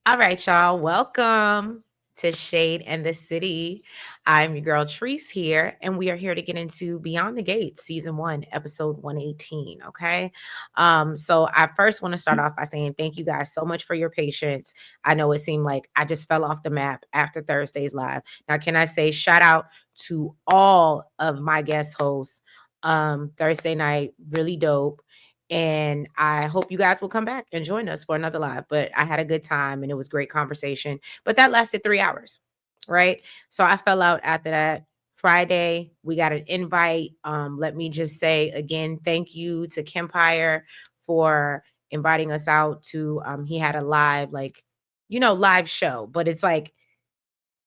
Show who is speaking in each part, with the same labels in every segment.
Speaker 1: All right, y'all. Welcome to Shade and the City. I'm your girl Treese here, and we are here to get into Beyond the Gates, season 1, episode 118. Okay. So I first want to start off by saying thank you guys so much for your patience. I know it seemed like I just fell off the map after Thursday's live. Now, can I say shout out to all of my guest hosts? Thursday night, really dope. And I hope you guys will come back and join us for another live. But I had a good time and it was great conversation. But that lasted 3 hours, right? So I fell out after that. Friday, we got an invite. Let me just say again, thank you to Kempire for inviting us out to he had a live, like, live show, but it's like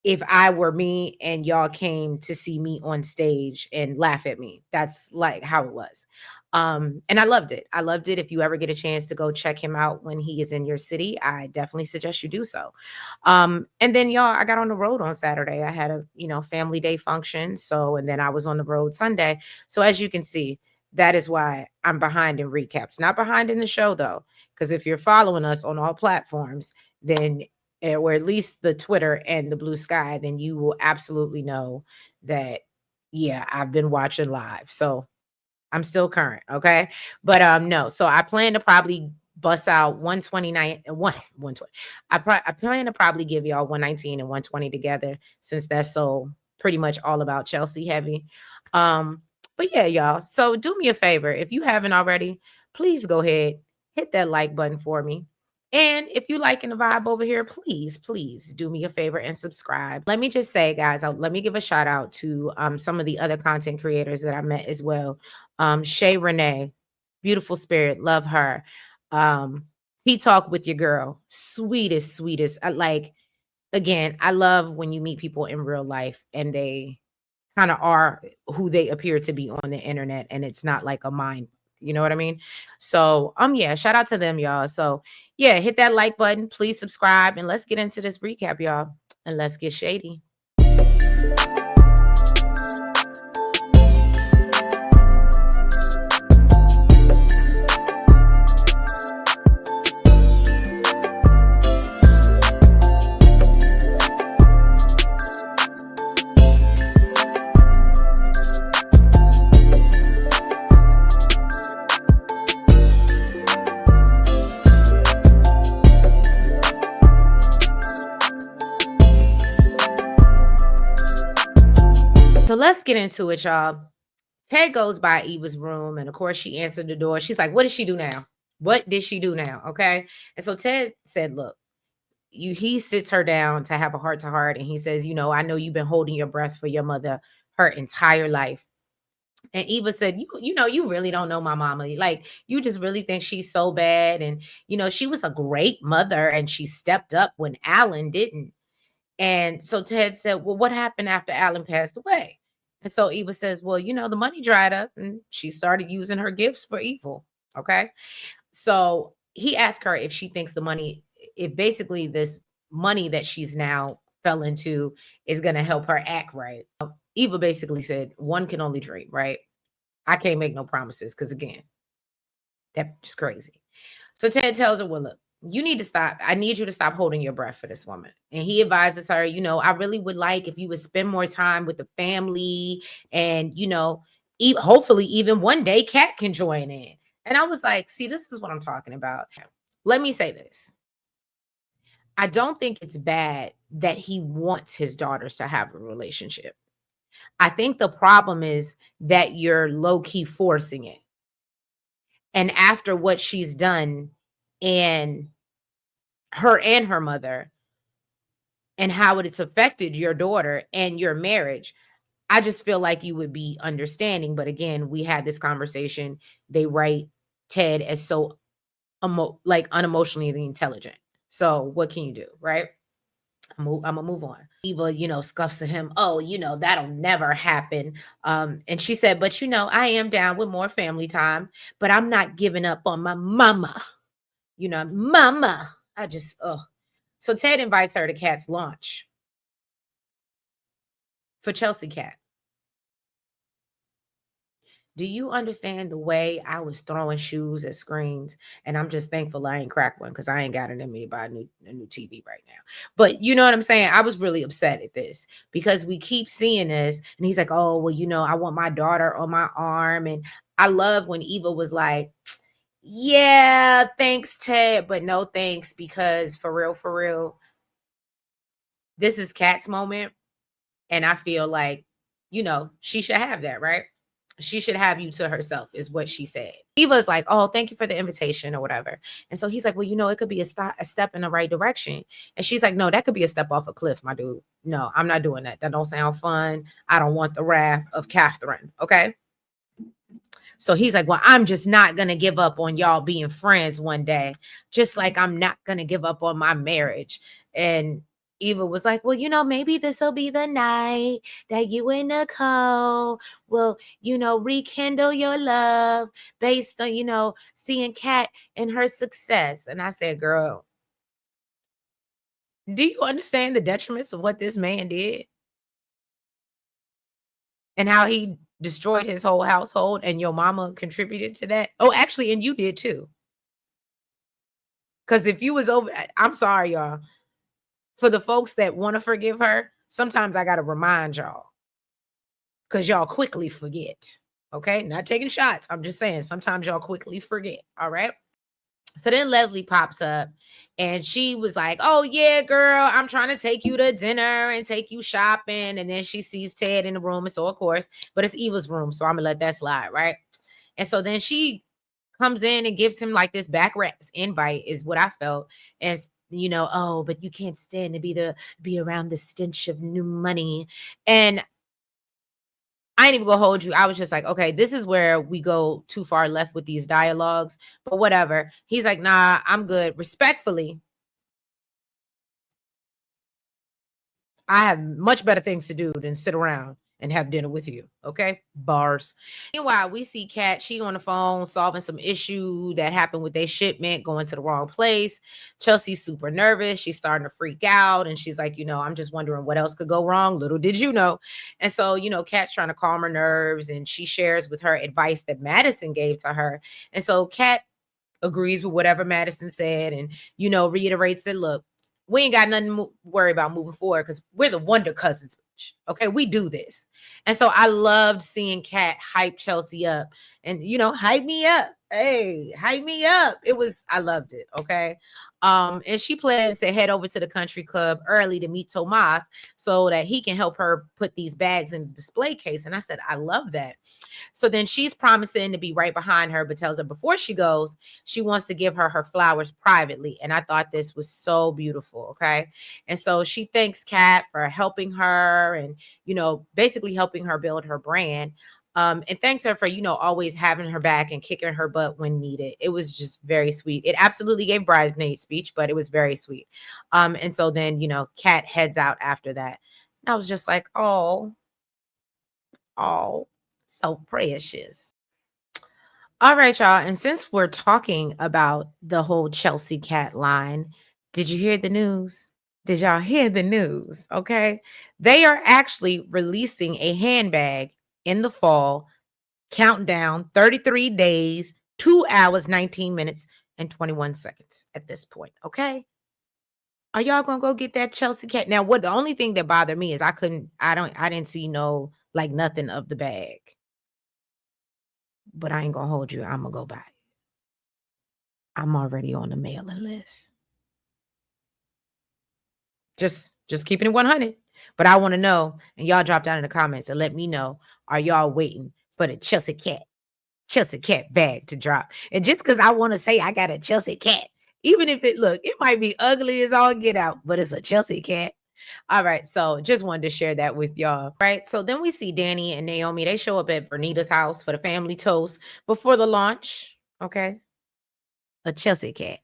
Speaker 1: if I were me and y'all came to see me on stage and laugh at me. That's like how it was. And I loved it. I loved it. If you ever get a chance to go check him out when he is in your city, I definitely suggest you do so. And then y'all, I got on the road on Saturday. I had a, family day function. So, and then I was on the road Sunday. So as you can see, that is why I'm behind in recaps. Not behind in the show though, because if you're following us on all platforms, then or at least the Twitter and the Blue Sky, then you will absolutely know that, yeah, I've been watching live. So I'm still current. Okay. But no, so I plan to probably bust out 129 and 120. I plan to probably give y'all 119 and 120 together since that's so pretty much all about Chelsea heavy. But yeah, y'all. So do me a favor. If you haven't already, please go ahead, hit that like button for me. And if you liking the vibe over here, please do me a favor and subscribe. Let me just say, guys, let me give a shout out to some of the other content creators that I met as well. Shay Renee, beautiful spirit, love her. He talk with your girl, sweetest. I like, again, I love when you meet people in real life and they kind of are who they appear to be on the internet, and it's not like a mind. You know what I mean? So, yeah, shout out to them, y'all. So, yeah, hit that like button, please subscribe, and let's get into this recap, y'all, and let's get shady. So let's get into it, y'all. Ted goes by Eva's room, and of course, she answered the door. She's like, "What did she do now? What did she do now?" Okay. And so Ted said, "Look, he sits her down to have a heart to heart, and he says, I know you've been holding your breath for your mother her entire life." And Eva said, you really don't know my mama. Like, you just really think she's so bad. And, she was a great mother and she stepped up when Alan didn't. And so Ted said, "Well, what happened after Alan passed away?" And so Eva says, "Well, the money dried up and she started using her gifts for evil." Okay. So he asked her if she thinks if basically this money that she's now fell into is going to help her act right. Eva basically said, "One can only dream, right? I can't make no promises because, again, that's crazy." So Ted tells her, "Well, look, you need to stop. I need you to stop holding your breath for this woman." And he advises her, "I really would like if you would spend more time with the family and, hopefully even one day Kat can join in." And I was like, see, this is what I'm talking about. Let me say this. I don't think it's bad that he wants his daughters to have a relationship. I think the problem is that you're low key forcing it. And after what she's done and her mother and how it's affected your daughter and your marriage, I just feel like you would be understanding. But again, we had this conversation. They write Ted as so like unemotionally intelligent. So what can you do, right? I'm gonna move on. Eva, scuffs at him. "Oh, that'll never happen." And she said, "But I am down with more family time, but I'm not giving up on my mama. Mama." I just, oh. So Ted invites her to Kat's lunch for Chelsea Cat. Do you understand the way I was throwing shoes at screens? And I'm just thankful I ain't cracked one because I ain't got it in me to buy a new TV right now. But you know what I'm saying? I was really upset at this because we keep seeing this. And he's like, oh, well, I want my daughter on my arm. And I love when Eva was like, yeah, thanks, Ted, but no thanks, because for real, this is Kat's moment. And I feel like, she should have that, right? She should have you to herself, is what she said. Eva's like, oh, thank you for the invitation or whatever. And so he's like, well, it could be a step in the right direction. And she's like, no, that could be a step off a cliff, my dude. No, I'm not doing that. That don't sound fun. I don't want the wrath of Catherine. Okay. So he's like, well, I'm just not going to give up on y'all being friends one day, just like I'm not going to give up on my marriage. And Eva was like, well, maybe this will be the night that you and Nicole will, rekindle your love based on, seeing Kat and her success. And I said, girl, do you understand the detriments of what this man did and how he destroyed his whole household, and your mama contributed to that? Oh, actually, and you did too. Because if you was over, I'm sorry, y'all. For the folks that want to forgive her, sometimes I got to remind y'all because y'all quickly forget. Okay. Not taking shots. I'm just saying sometimes y'all quickly forget. All right. So then Leslie pops up and she was like, oh, yeah, girl, I'm trying to take you to dinner and take you shopping. And then she sees Ted in the room. And so, of course, but it's Eva's room. So I'm going to let that slide. Right. And so then she comes in and gives him like this back racks invite, is what I felt. As oh, but you can't stand to be around the stench of new money. And I ain't even gonna hold you. I was just like, okay, this is where we go too far left with these dialogues, but whatever. He's like, nah, I'm good. Respectfully, I have much better things to do than sit around and have dinner with you. Okay. Bars. Meanwhile, we see Kat, she on the phone solving some issue that happened with their shipment going to the wrong place. Chelsea's super nervous. She's starting to freak out. And she's like, I'm just wondering what else could go wrong. Little did you know. And so, Kat's trying to calm her nerves, and she shares with her advice that Madison gave to her. And so Kat agrees with whatever Madison said and, reiterates that, look, we ain't got nothing to worry about moving forward because we're the Wonder Cousins. Okay, we do this. And so I loved seeing Kat hype Chelsea up and, hype me up. Hey, hype me up. I loved it. Okay. And she plans to head over to the country club early to meet Tomas so that he can help her put these bags in the display case. And I said, I love that. So then she's promising to be right behind her, but tells her before she goes, she wants to give her flowers privately. And I thought this was so beautiful. Okay. And so she thanks Kat for helping her and, basically helping her build her brand. And thanks her for, always having her back and kicking her butt when needed. It was just very sweet. It absolutely gave bridesmaid speech, but it was very sweet. And so then, Kat heads out after that. And I was just like, oh, so precious. All right, y'all. And since we're talking about the whole Chelsea Cat line, did you hear the news? Did y'all hear the news? Okay. They are actually releasing a handbag in the fall, countdown 33 days, 2 hours, 19 minutes, and 21 seconds at this point. Okay. Are y'all gonna go get that Chelsea Cat? Now, the only thing that bothered me is I didn't see no, like, nothing of the bag. But I ain't gonna hold you. I'm gonna go buy it. I'm already on the mailing list. Just keeping it 100. But I want to know, and y'all drop down in the comments and let me know, are y'all waiting for the Chelsea Cat bag to drop? And just because I want to say I got a Chelsea Cat, even if it might be ugly as all get out, but it's a Chelsea Cat. All right, so just wanted to share that with y'all. Right, so then we see Danny and Naomi. They show up at Vernita's house for the family toast before the launch. Okay, a Chelsea Cat.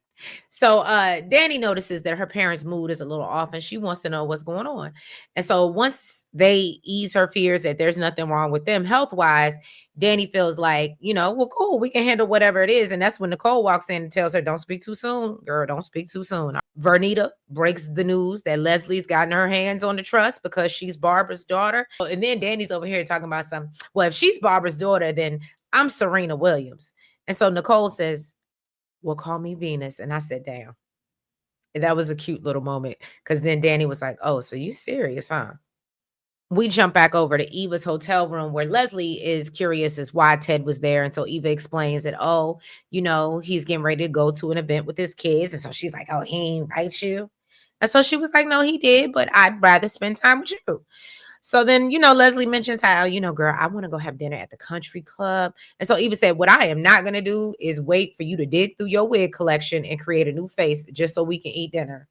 Speaker 1: So Danny notices that her parents' mood is a little off and she wants to know what's going on. And so once they ease her fears that there's nothing wrong with them health-wise, Danny feels like, well, cool, we can handle whatever it is. And that's when Nicole walks in and tells her, don't speak too soon, girl, don't speak too soon. Vernita breaks the news that Leslie's gotten her hands on the trust because she's Barbara's daughter. And then Danny's over here talking about well, if she's Barbara's daughter, then I'm Serena Williams. And so Nicole says, well, call me Venus. And I said, damn. And that was a cute little moment. Because then Danny was like, oh, so you serious, huh? We jump back over to Eva's hotel room where Leslie is curious as why Ted was there. And so Eva explains that, oh, he's getting ready to go to an event with his kids. And so she's like, oh, he ain't invite you. And so she was like, no, he did, but I'd rather spend time with you. So then, Leslie mentions how, girl, I want to go have dinner at the country club. And so Eva said, what I am not going to do is wait for you to dig through your wig collection and create a new face just so we can eat dinner.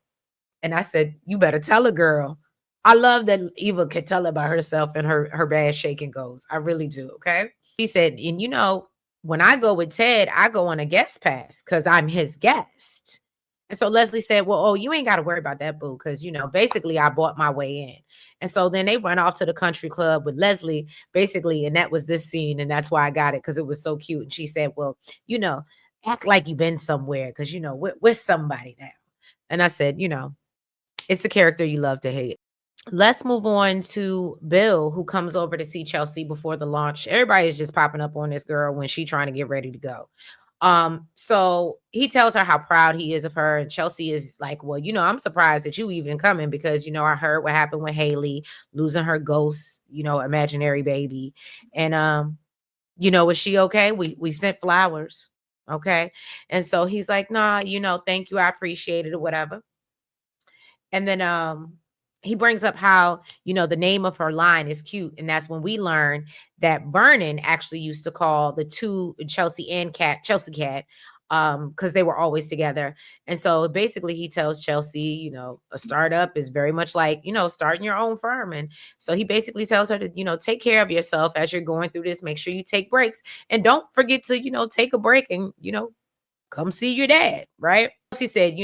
Speaker 1: And I said, you better tell a girl. I love that Eva can tell about herself and her bad shaking goes. I really do. Okay. She said, and when I go with Ted, I go on a guest pass because I'm his guest. And so Leslie said, well, oh, you ain't got to worry about that, boo, because, basically I bought my way in. And so then they run off to the country club with Leslie, basically, and that was this scene. And that's why I got it, because it was so cute. And she said, well, act like you've been somewhere because, we're somebody now. And I said, it's a character you love to hate. Let's move on to Bill, who comes over to see Chelsea before the launch. Everybody is just popping up on this girl when she's trying to get ready to go. So he tells her how proud he is of her, and Chelsea is like, well, I'm surprised that you even coming because, I heard what happened with Haley losing her ghost, imaginary baby. And, was she okay? We sent flowers. Okay. And so he's like, nah, thank you. I appreciate it or whatever. And then he brings up how, the name of her line is cute. And that's when we learn that Vernon actually used to call the two Chelsea Cat, because they were always together. And so basically he tells Chelsea, a startup is very much like, starting your own firm. And so he basically tells her to, take care of yourself as you're going through this. Make sure you take breaks and don't forget to, take a break and, come see your dad. Right. He said,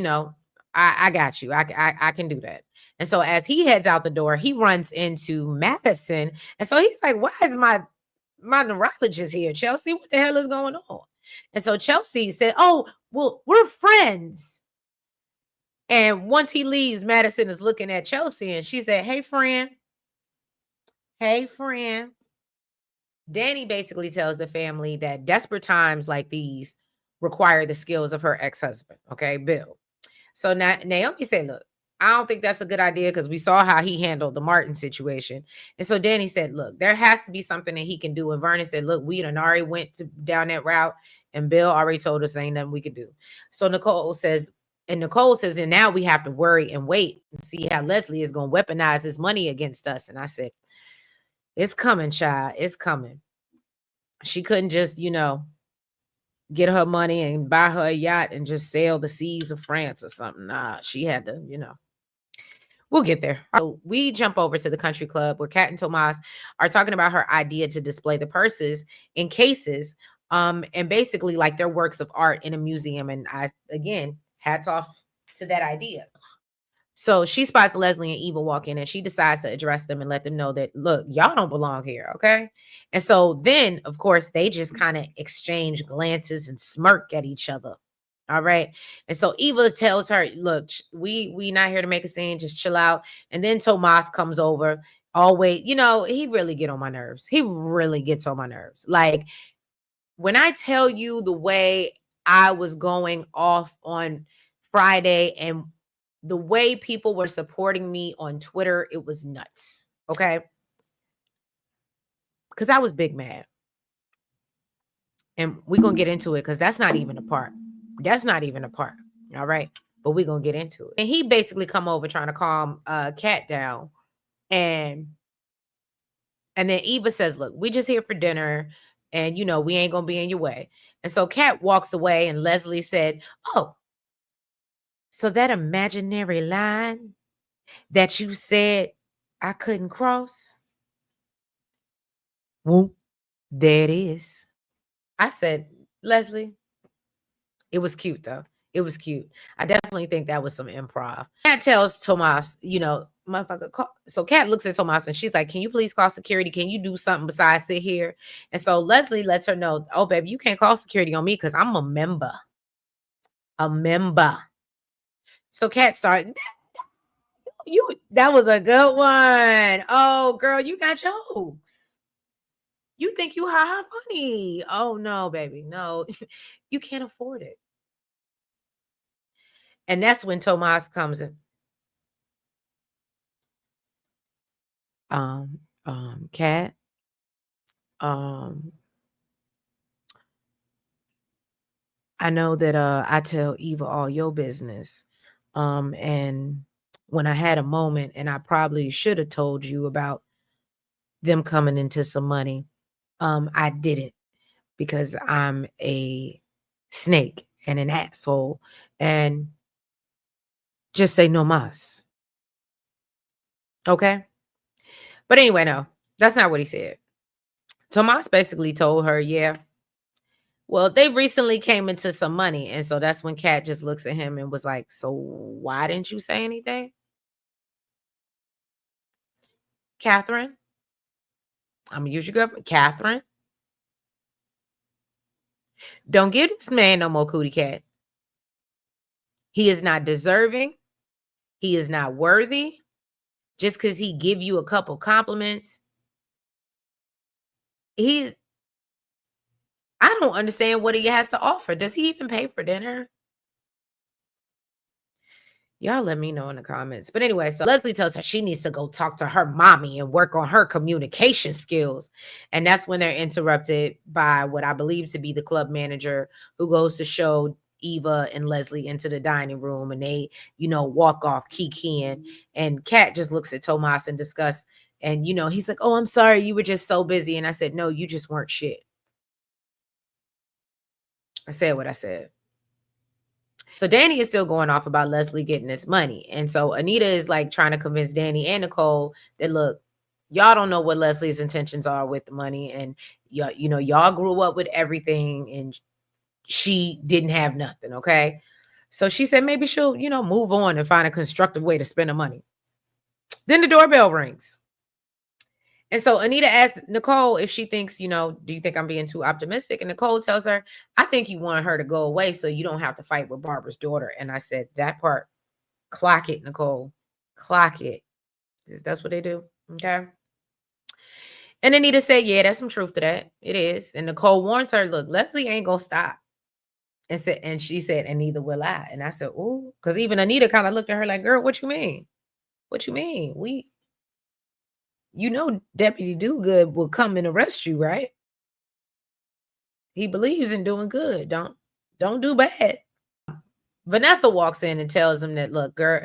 Speaker 1: I got you. I can do that. And so as he heads out the door, he runs into Madison. And so he's like, why is my neurologist here, Chelsea? What the hell is going on? And so Chelsea said, oh, well, we're friends. And once he leaves, Madison is looking at Chelsea and she said, hey, friend. Hey, friend. Danny basically tells the family that desperate times like these require the skills of her ex-husband. Okay, Bill. So now Naomi said, look, I don't think that's a good idea because we saw how he handled the Martin situation. And so Danny said, look, there has to be something that he can do. And Vernon said, look, we done already went down that route and Bill already told us ain't nothing we could do. So Nicole says, and now we have to worry and wait and see how Leslie is going to weaponize his money against us. And I said, it's coming, child. It's coming. She couldn't just, get her money and buy her a yacht and just sail the seas of France or something. Nah, she had to, we'll get there. So we jump over to the country club where Kat and Tomas are talking about her idea to display the purses in cases, and basically like their works of art in a museum. And again, hats off to that idea. So she spots Leslie and Eva walk in and she decides to address them and let them know that, look, y'all don't belong here. Okay. And so then, of course, they just kind of exchange glances and smirk at each other. All right. And so Eva tells her, look, we not here to make a scene. Just chill out. And then Tomas comes over. Always, he really get on my nerves. He really gets on my nerves. Like when I tell you the way I was going off on Friday and the way people were supporting me on Twitter, it was nuts. Okay. Because I was big mad. And we're going to get into it because that's not even a part. That's not even a part. All right. But we're going to get into it. And he basically come over trying to calm Kat down. And then Eva says, look, we just here for dinner. And, we ain't going to be in your way. And so Kat walks away and Leslie said, oh, so that imaginary line that you said I couldn't cross. Whoop, there it is. I said, Leslie, it was cute though. It was cute. I definitely think that was some improv. Kat tells Tomas, motherfucker. So Kat looks at Tomas and she's like, can you please call security? Can you do something besides sit here? And so Leslie lets her know, oh, baby, you can't call security on me because I'm a member. A member. So Kat started, that was a good one. Oh, girl, you got jokes. You think you ha funny. Oh no, baby. No. You can't afford it. And that's when Tomas comes in. Cat. Um, I know that I tell Eva all your business. And when I had a moment, and I probably should have told you about them coming into some money, I didn't, because I'm a snake and an asshole, and just say no mas. Okay? But anyway, no, that's not what he said. Tomas basically told her, yeah, well, they recently came into some money. And so that's when Kat just looks at him and was like, so why didn't you say anything? Catherine, I'm gonna use your girlfriend. Catherine, don't give this man no more cootie cat. He is not deserving. He is not worthy. Just because he give you a couple compliments. He I don't understand what he has to offer. Does he even pay for dinner? Y'all let me know in the comments. But anyway, so Leslie tells her she needs to go talk to her mommy and work on her communication skills. And that's when they're interrupted by what I believe to be the club manager, who goes to show Eva and Leslie into the dining room, and they, walk off kikiing. And Kat just looks at Tomas in disgust. And, he's like, oh, I'm sorry. You were just so busy. And I said, no, you just weren't shit. I said what I said. So Danny is still going off about Leslie getting this money. And so Anita is like trying to convince Danny and Nicole that, look, y'all don't know what Leslie's intentions are with the money. And y'all grew up with everything and she didn't have nothing. Okay. So she said maybe she'll, move on and find a constructive way to spend the money. Then the doorbell rings. And so Anita asked Nicole if she thinks, do you think I'm being too optimistic? And Nicole tells her, I think you want her to go away so you don't have to fight with Barbara's daughter. And I said, that part, clock it, Nicole. Clock it. That's what they do. Okay. And Anita said, yeah, there's some truth to that. It is. And Nicole warns her, look, Leslie ain't gonna stop. And she said, and neither will I. And I said, oh, because even Anita kind of looked at her like, girl, what you mean? What you mean? Deputy Dogood will come and arrest you, right? He believes in doing good. Don't do bad. Vanessa walks in and tells him that, look, girl,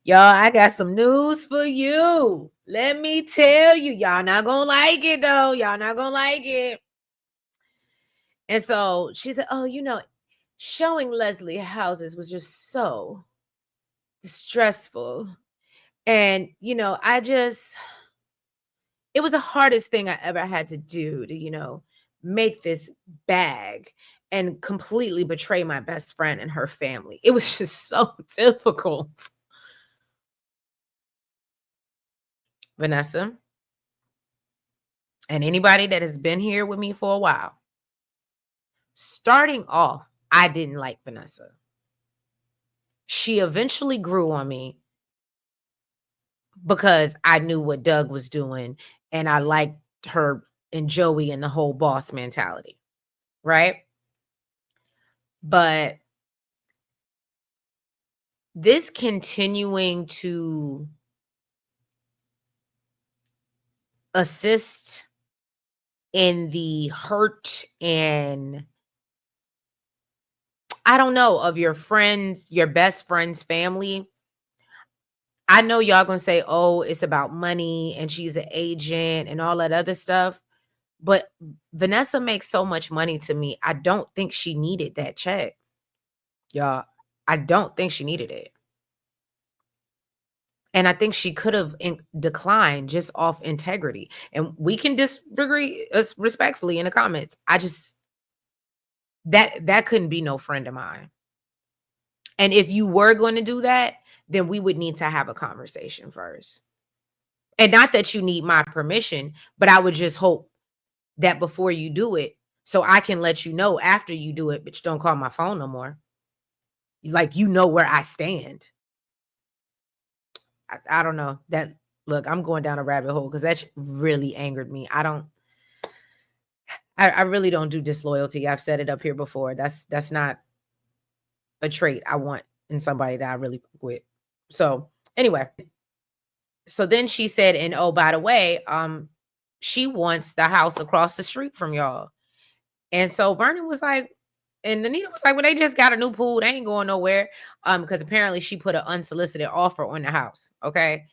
Speaker 1: y'all, I got some news for you. Let me tell you, y'all not gonna like it though. Y'all not gonna like it. And so she said, oh, showing Leslie houses was just so stressful. And, it was the hardest thing I ever had to do to, make this bag and completely betray my best friend and her family. It was just so difficult. Vanessa, and anybody that has been here with me for a while, starting off, I didn't like Vanessa. She eventually grew on me because I knew what Doug was doing and I liked her and Joey and the whole boss mentality, right? But this continuing to assist in the hurt and, I don't know, of your friends, your best friend's family. I know y'all gonna say, oh, it's about money and she's an agent and all that other stuff. But Vanessa makes so much money to me. I don't think she needed that check. Y'all, I don't think she needed it. And I think she could have declined just off integrity. And we can disagree respectfully in the comments. I just, that couldn't be no friend of mine. And if you were going to do that, then we would need to have a conversation first. And not that you need my permission, but I would just hope that before you do it, so I can let you know after you do it, but don't call my phone no more. Like, where I stand. I don't know. Look, I'm going down a rabbit hole because that really angered me. I really don't do disloyalty. I've said it up here before. That's not a trait I want in somebody that I really fuck with. So anyway, so then she said, and oh, by the way, she wants the house across the street from y'all. And so Vernon was like, and Anita was like, well, they just got a new pool. They ain't going nowhere. Because apparently she put an unsolicited offer on the house. Okay.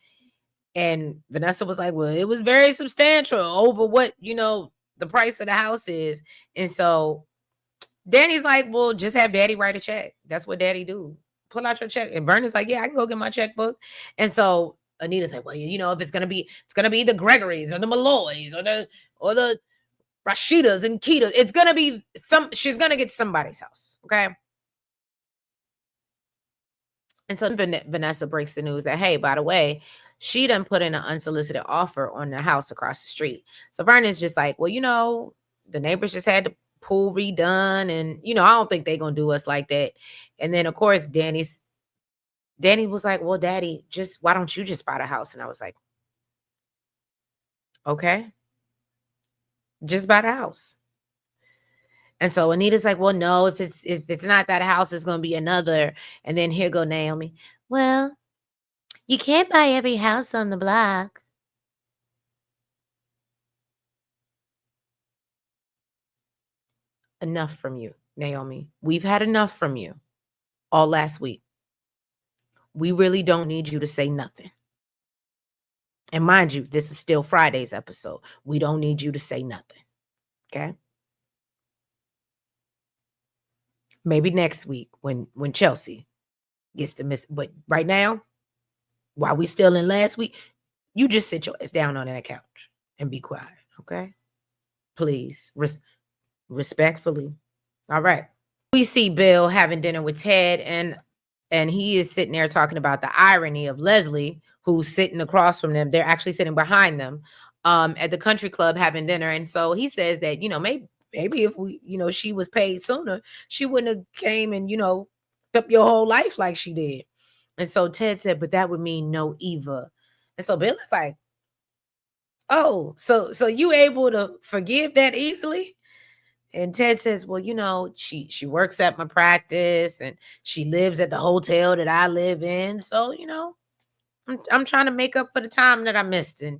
Speaker 1: And Vanessa was like, well, it was very substantial over what, the price of the house is. And so Danny's like, well, just have daddy write a check. That's what daddy do. Pull out your check. And Vernon's like, yeah, I can go get my checkbook. And so Anita's like, well, if it's gonna be the Gregory's or the Malloys or the Rashidas and Ketas. It's gonna be she's gonna get somebody's house. Okay. And so Vanessa breaks the news that, hey, by the way, she done put in an unsolicited offer on the house across the street. So Vernon's just like, well, the neighbors just had the pool redone, and I don't think they're gonna do us like that. And then of course Danny was like, well, daddy, why don't you just buy the house? And I was like, okay, just buy the house. And so Anita's like, well, no, if it's not that house, it's gonna be another. And then here go Naomi. Well, you can't buy every house on the block. Enough from you, Naomi. We've had enough from you all last week. We really don't need you to say nothing. And mind you, this is still Friday's episode. We don't need you to say nothing. Okay? Maybe next week when Chelsea gets to miss. But right now, while we still in last week, you just sit your ass down on that couch and be quiet. Okay? Please. Respectfully. All right. We see Bill having dinner with Ted, and he is sitting there talking about the irony of Leslie, who's sitting across from them. They're actually sitting behind them at the country club having dinner. And so he says that, maybe if she was paid sooner, she wouldn't have came and, up your whole life like she did. And so Ted said, but that would mean no Eva. And so Bill is like, oh, so you able to forgive that easily? And Ted says, well, she works at my practice and she lives at the hotel that I live in. So, I'm trying to make up for the time that I missed. And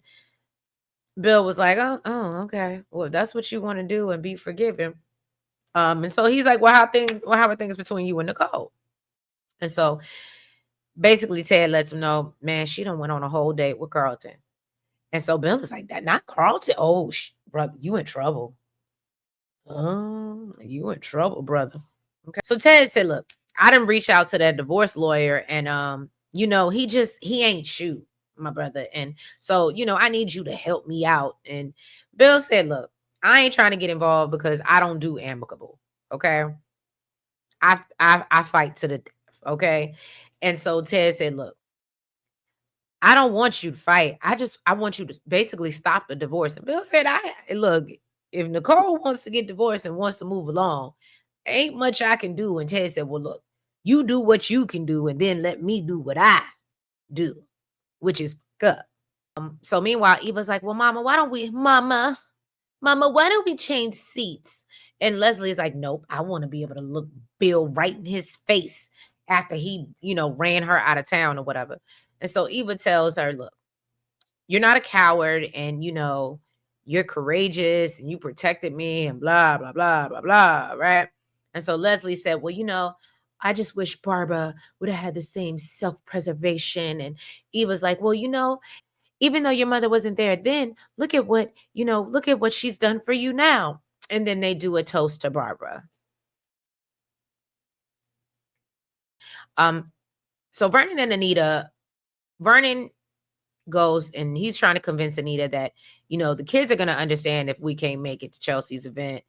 Speaker 1: Bill was like, oh, okay. Well, if that's what you want to do and be forgiven. And so he's like, well, how are things between you and Nicole? And so basically Ted lets him know, man, she done went on a whole date with Carlton. And so Bill is like, that not Carlton. Oh, brother, you in trouble. Oh, you in trouble, brother. Okay. So Ted said, look, I didn't reach out to that divorce lawyer, and he ain't you, my brother. And so, I need you to help me out. And Bill said, look, I ain't trying to get involved because I don't do amicable. Okay. I fight to the death. Okay. And so Ted said, look, I don't want you to fight. I want you to basically stop the divorce. And Bill said, look, if Nicole wants to get divorced and wants to move along, ain't much I can do. And Ted said, well, look, you do what you can do and then let me do what I do, which is good. So meanwhile, Eva's like, well, mama, why don't we change seats? And Leslie's like, nope, I want to be able to look Bill right in his face after he, ran her out of town or whatever. And so Eva tells her, look, you're not a coward and, you're courageous and you protected me and blah, blah, blah, blah, blah, right? And so Leslie said, well, I just wish Barbara would have had the same self-preservation. And Eva's like, well, even though your mother wasn't there then, look at what she's done for you now. And then they do a toast to Barbara. So Vernon goes and he's trying to convince Anita that, the kids are going to understand if we can't make it to Chelsea's event,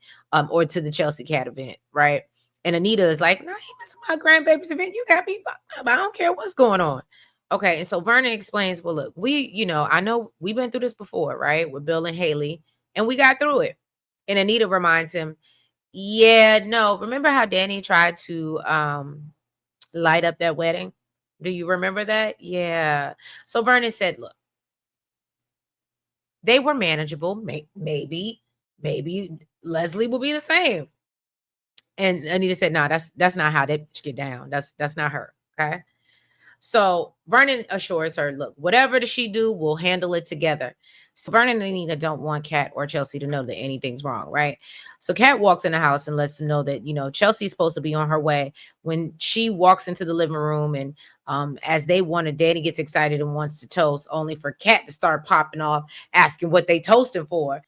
Speaker 1: or to the Chelsea Cat event, right? And Anita is like, no, he missed my grandbaby's event. You got me fucked up. I don't care what's going on. Okay, and so Vernon explains, well, look, I know we've been through this before, right? With Bill and Haley, and we got through it. And Anita reminds him, yeah, no, remember how Danny tried to light up that wedding? Do you remember that? Yeah. So Vernon said, look, they were manageable. Maybe Leslie will be the same. And Anita said, no, that's not how that get down. That's not her. Okay. So Vernon assures her, look, whatever she do, we'll handle it together. So Vernon and Anita don't want Kat or Chelsea to know that anything's wrong, right? So Kat walks in the house and lets them know that, Chelsea's supposed to be on her way. When she walks into the living room and as they wanted, Danny gets excited and wants to toast, only for Kat to start popping off, asking what they toasting for.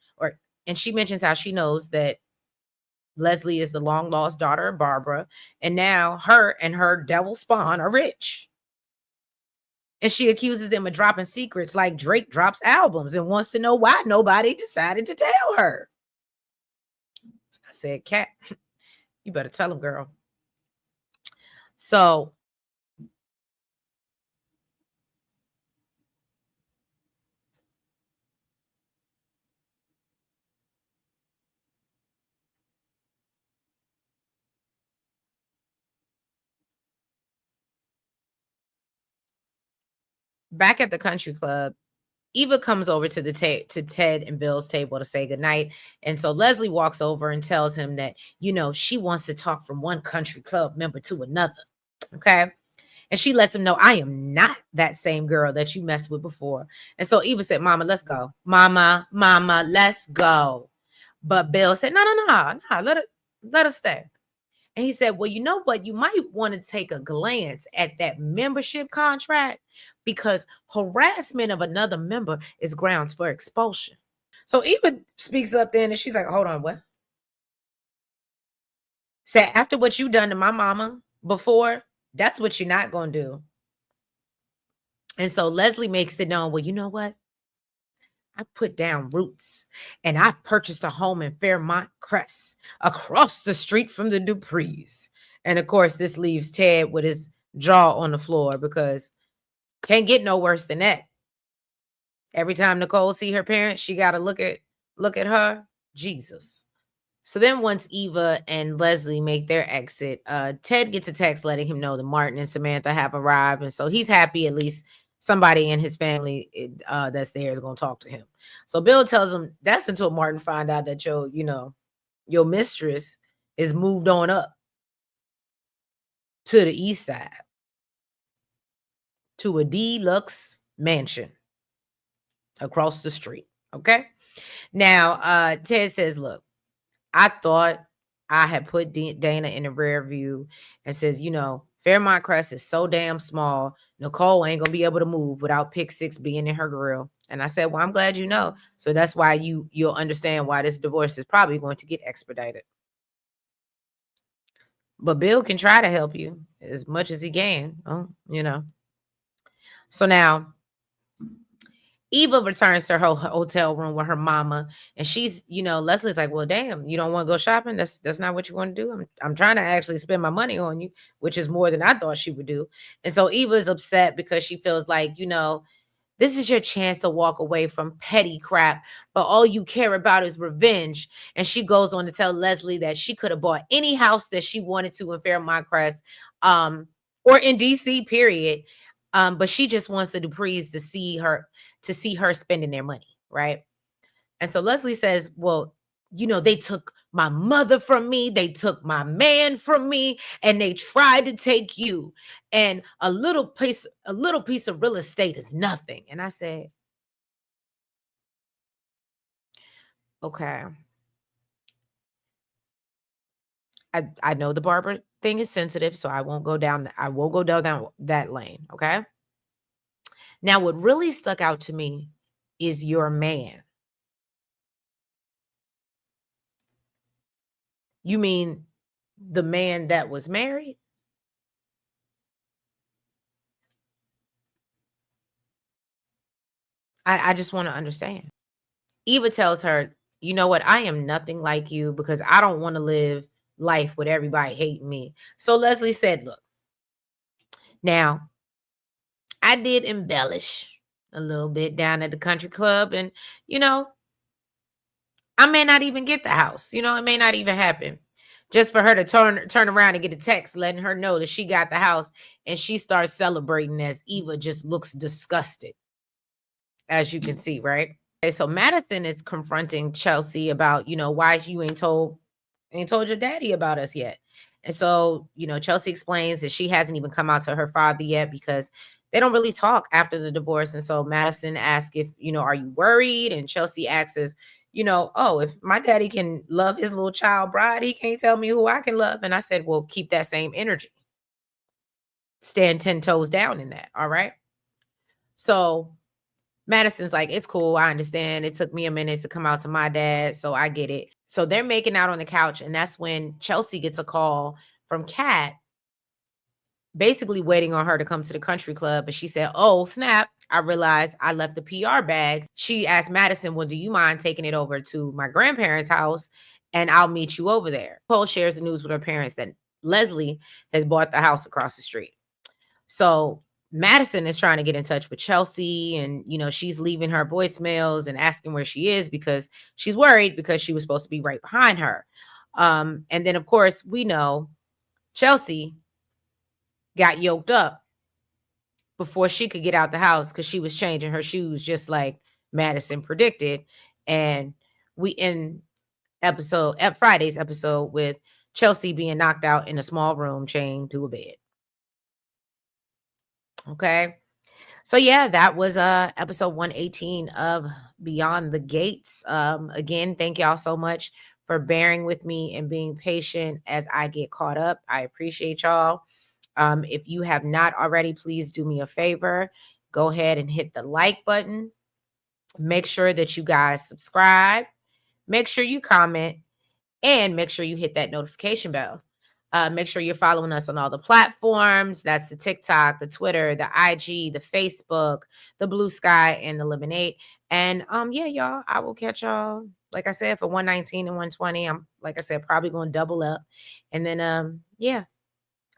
Speaker 1: And she mentions how she knows that Leslie is the long lost daughter of Barbara, and now her and her devil spawn are rich. And she accuses them of dropping secrets like Drake drops albums and wants to know why nobody decided to tell her. I said, Kat, you better tell him, girl. So back at the country club, Eva comes over to to Ted and Bill's table to say goodnight. And so Leslie walks over and tells him that, she wants to talk from one country club member to another. Okay. And she lets him know, I am not that same girl that you messed with before. And so Eva said, Mama, let's go. Mama, let's go. But Bill said, no, let us stay. And he said, well, you know what? You might want to take a glance at that membership contract because harassment of another member is grounds for expulsion. So Eva speaks up then and she's like, hold on, what? Said, after what you done to my mama before, that's what you're not going to do. And so Leslie makes it known, well, you know what? I've put down roots and I've purchased a home in Fairmont Crest across the street from the Duprees. And of course, this leaves Ted with his jaw on the floor because can't get no worse than that. Every time Nicole see her parents, she got to look at her. Jesus. So then once Eva and Leslie make their exit, Ted gets a text letting him know that Martin and Samantha have arrived. And so he's happy at least somebody in his family that's there is going to talk to him. So Bill tells him that's until Martin find out that your mistress is moved on up to the east side to a deluxe mansion across the street. Okay. Now, Ted says, look, I thought I had put Dana in the rear view and says, Fairmont Crest is so damn small. Nicole ain't going to be able to move without pick 6 being in her grill. And I said, well, I'm glad you know. So that's why you'll understand why this divorce is probably going to get expedited. But Bill can try to help you as much as he can. So now Eva returns to her hotel room with her mama, and she's, Leslie's like, well, damn, you don't want to go shopping? That's not what you want to do. I'm trying to actually spend my money on you, which is more than I thought she would do. And so Eva's upset because she feels like, this is your chance to walk away from petty crap, but all you care about is revenge. And she goes on to tell Leslie that she could have bought any house that she wanted to in Fairmont Crest, or in DC, period. But she just wants the Duprees to see her spending their money, right? And so Leslie says, well, they took my mother from me, they took my man from me, and they tried to take you. And a little piece of real estate is nothing. And I said, okay. I know the Barbara thing is sensitive, so I won't go down that lane. Okay. Now, what really stuck out to me is your man. You mean the man that was married? I just want to understand. Eva tells her, you know what? I am nothing like you because I don't want to live life with everybody hating me. So Leslie said, look, now I did embellish a little bit down at the country club. And, I may not even get the house. It may not even happen. Just for her to turn around and get a text letting her know that she got the house, and she starts celebrating as Eva just looks disgusted, as you can see, right? Okay, so Madison is confronting Chelsea about, why you ain't told your daddy about us yet. And so, Chelsea explains that she hasn't even come out to her father yet because they don't really talk after the divorce. And so Madison asks if, are you worried? And Chelsea asks, oh, if my daddy can love his little child bride, he can't tell me who I can love. And I said, well, keep that same energy. Stand 10 toes down in that. All right. So Madison's like, it's cool. I understand. It took me a minute to come out to my dad, so I get it. So they're making out on the couch, and that's when Chelsea gets a call from Kat, basically waiting on her to come to the country club. But she said, oh, snap. I realized I left the PR bags. She asked Madison, well, do you mind taking it over to my grandparents' house? And I'll meet you over there. Cole shares the news with her parents that Leslie has bought the house across the street. So Madison is trying to get in touch with Chelsea, and she's leaving her voicemails and asking where she is because she's worried because she was supposed to be right behind her. And then of course we know Chelsea got yoked up before she could get out the house because she was changing her shoes just like Madison predicted. And we end Friday's episode with Chelsea being knocked out in a small room chained to a bed. Okay. So yeah, that was episode 118 of Beyond the Gates. Again, thank y'all so much for bearing with me and being patient as I get caught up. I appreciate y'all. If you have not already, please do me a favor. Go ahead and hit the like button. Make sure that you guys subscribe. Make sure you comment and make sure you hit that notification bell. Make sure you're following us on all the platforms. That's the TikTok, the Twitter, the IG, the Facebook, the Blue Sky, and the Lemonade. And yeah, y'all, I will catch y'all. Like I said, for 119 and 120, I'm like I said, probably going to double up. And then yeah,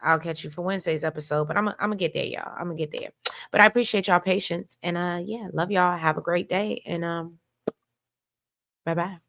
Speaker 1: I'll catch you for Wednesday's episode. But I'm gonna get there, y'all. I'm gonna get there. But I appreciate y'all patience. And yeah, love y'all. Have a great day. And bye-bye.